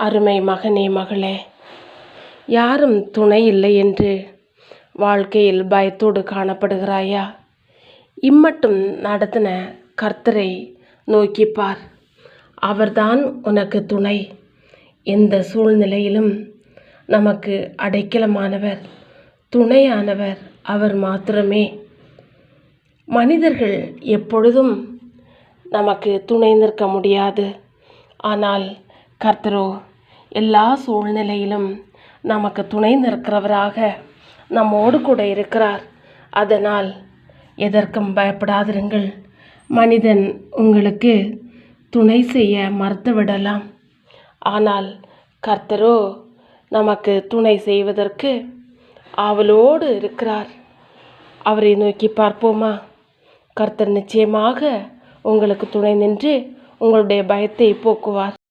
அருமை மகனே மகளே, யாரும் துணை இல்லை என்று வாழ்க்கையில் பயத்தோடு காணப்படுகிறாயா? இம்மட்டும் நடத்தின கர்த்தரை நோக்கிப்பார். அவர்தான் உனக்கு துணை. எந்த சூழ்நிலையிலும் நமக்கு அடைக்கலமானவர், துணையானவர் அவர் மாத்திரமே. மனிதர்கள் எப்பொழுதும் நமக்கு துணை நிற்க முடியாது. ஆனால் கர்த்தரோ எல்லா சூழ்நிலையிலும் நமக்கு துணை நிற்கிறவராக நம்மோடு கூட இருக்கிறார். அதனால் எதற்கும் பயப்படாதிருங்கள். மனிதன் உங்களுக்கு துணை செய்ய மறுத்துவிடலாம். ஆனால் கர்த்தரோ நமக்கு துணை செய்வதற்கு ஆவலோடு இருக்கிறார். அவரை நோக்கி பார்ப்போமா? கர்த்தர் நிச்சயமாக உங்களுக்கு துணை நின்று உங்களுடைய பயத்தை போக்குவார்.